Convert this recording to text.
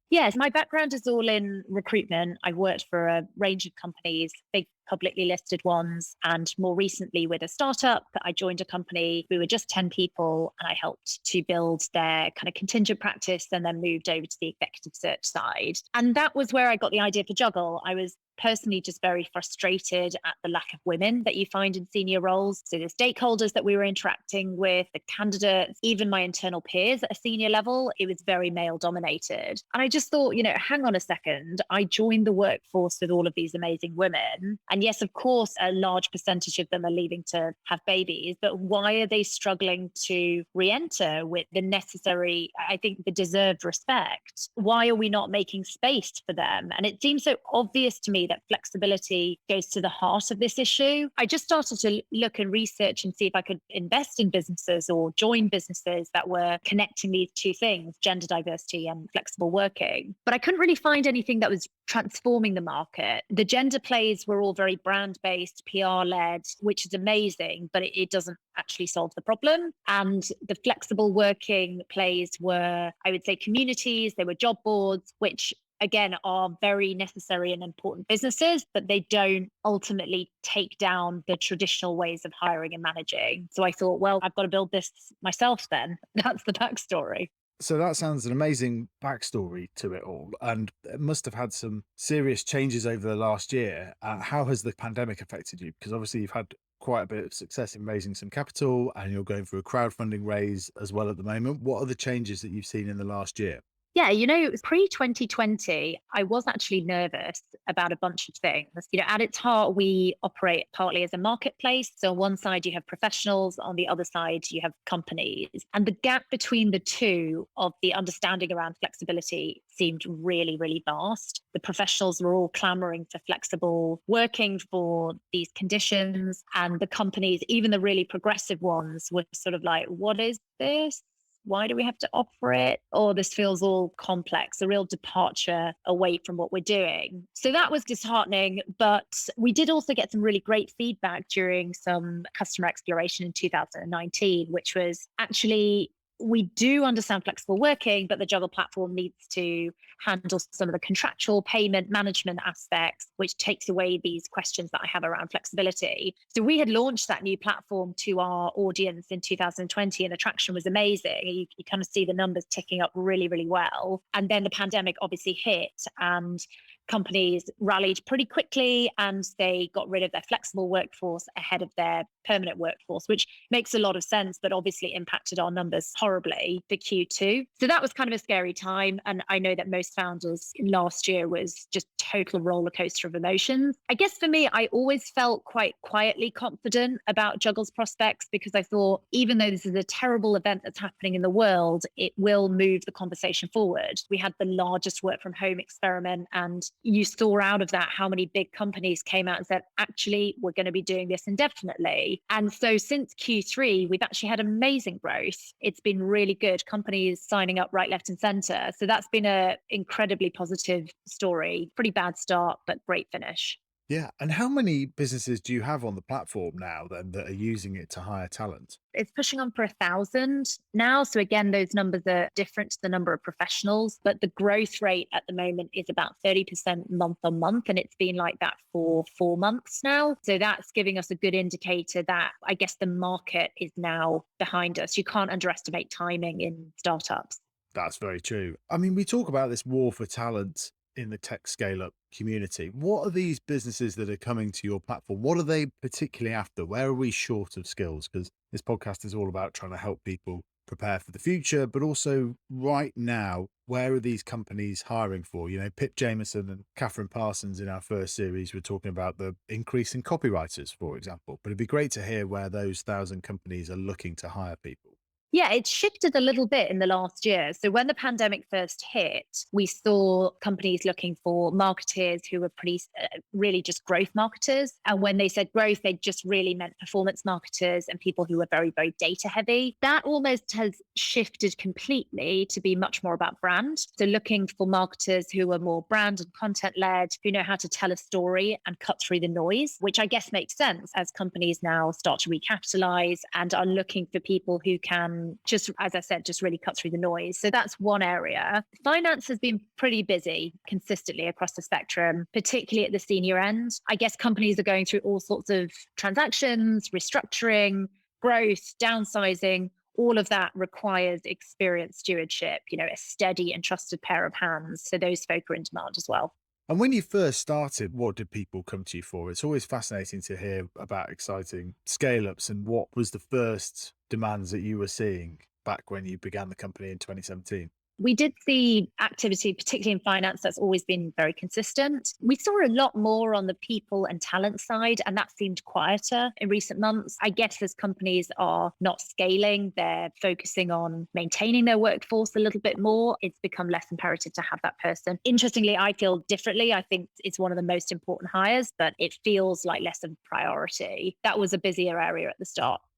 Yes, my background is all in recruitment. I've worked for a range of companies, big publicly listed ones, and more recently with a startup. I joined a company. We were just 10 people, and I helped to build their kind of contingent practice and then moved over to the executive search side. And that was where I got the idea for Juggle. I was personally just very frustrated at the lack of women that you find in senior roles. So the stakeholders that we were interacting with, the candidates, even my internal peers at a senior level, it was very male dominated. And I just thought, hang on a second. I joined the workforce with all of these amazing women. And yes, of course, a large percentage of them are leaving to have babies, but why are they struggling to re-enter with the necessary, I think, the deserved respect? Why are we not making space for them? And it seems so obvious to me that flexibility goes to the heart of this issue. I just started to look and research and see if I could invest in businesses or join businesses that were connecting these two things, gender diversity and flexible working. But I couldn't really find anything that was transforming the market. The gender plays were all very brand-based, PR-led, which is amazing, but it doesn't actually solve the problem. And the flexible working plays were, I would say, communities, they were job boards, which again, are very necessary and important businesses, but they don't ultimately take down the traditional ways of hiring and managing. So I thought, well, I've got to build this myself then. That's the backstory. So that sounds an amazing backstory to it all. And it must have had some serious changes over the last year. How has the pandemic affected you? Because obviously you've had quite a bit of success in raising some capital and you're going through a crowdfunding raise as well at the moment. What are the changes that you've seen in the last year? Yeah, pre 2020, I was actually nervous about a bunch of things. At its heart, we operate partly as a marketplace. So on one side, you have professionals, on the other side, you have companies. And the gap between the two of the understanding around flexibility seemed really, really vast. The professionals were all clamoring for flexible working for these conditions. And the companies, even the really progressive ones, were sort of like, what is this? Why do we have to offer it? Oh, this feels all complex, a real departure away from what we're doing. So that was disheartening. But we did also get some really great feedback during some customer exploration in 2019, which was actually, we do understand flexible working, but the Juggle platform needs to handle some of the contractual payment management aspects, which takes away these questions that I have around flexibility. So we had launched that new platform to our audience in 2020 and the traction was amazing. You kind of see the numbers ticking up really, really well. And then the pandemic obviously hit and companies rallied pretty quickly and they got rid of their flexible workforce ahead of their permanent workforce, which makes a lot of sense, but obviously impacted our numbers horribly for Q2. So that was kind of a scary time. And I know that most founders last year was just total roller coaster of emotions. I guess for me, I always felt quite quietly confident about Juggle's prospects because I thought, even though this is a terrible event that's happening in the world, it will move the conversation forward. We had the largest work from home experiment and you saw out of that how many big companies came out and said, actually, we're going to be doing this indefinitely. And so since Q3, we've actually had amazing growth. It's been really good. Companies signing up right, left and center. So that's been an incredibly positive story. Pretty bad start, but great finish. Yeah. And how many businesses do you have on the platform now then that are using it to hire talent? It's pushing on for 1,000 now. So again, those numbers are different to the number of professionals, but the growth rate at the moment is about 30% month on month. And it's been like that for 4 months now. So that's giving us a good indicator that I guess the market is now behind us. You can't underestimate timing in startups. That's very true. I mean, we talk about this war for talent in the tech scale up community. What are these businesses that are coming to your platform? What are they particularly after? Where are we short of skills? Because this podcast is all about trying to help people prepare for the future, but also right now, where are these companies hiring for? Pip Jameson and Catherine Parsons in our first series were talking about the increase in copywriters, for example. But it'd be great to hear where those 1,000 companies are looking to hire people. Yeah, it's shifted a little bit in the last year. So when the pandemic first hit, we saw companies looking for marketers who were pretty really just growth marketers. And when they said growth, they just really meant performance marketers and people who were very, very data heavy. That almost has shifted completely to be much more about brand. So looking for marketers who are more brand and content led, who know how to tell a story and cut through the noise, which I guess makes sense as companies now start to recapitalize and are looking for people who can just as I said, just really cut through the noise. So that's one area. Finance has been pretty busy consistently across the spectrum, particularly at the senior end. I guess companies are going through all sorts of transactions, restructuring, growth, downsizing. All of that requires experienced stewardship, a steady and trusted pair of hands. So those folk are in demand as well. And when you first started, what did people come to you for? It's always fascinating to hear about exciting scale ups and what was the first demands that you were seeing back when you began the company in 2017. We did see activity, particularly in finance, that's always been very consistent. We saw a lot more on the people and talent side, and that seemed quieter in recent months. I guess as companies are not scaling, they're focusing on maintaining their workforce a little bit more. It's become less imperative to have that person. Interestingly, I feel differently. I think it's one of the most important hires, but it feels like less of a priority. That was a busier area at the start.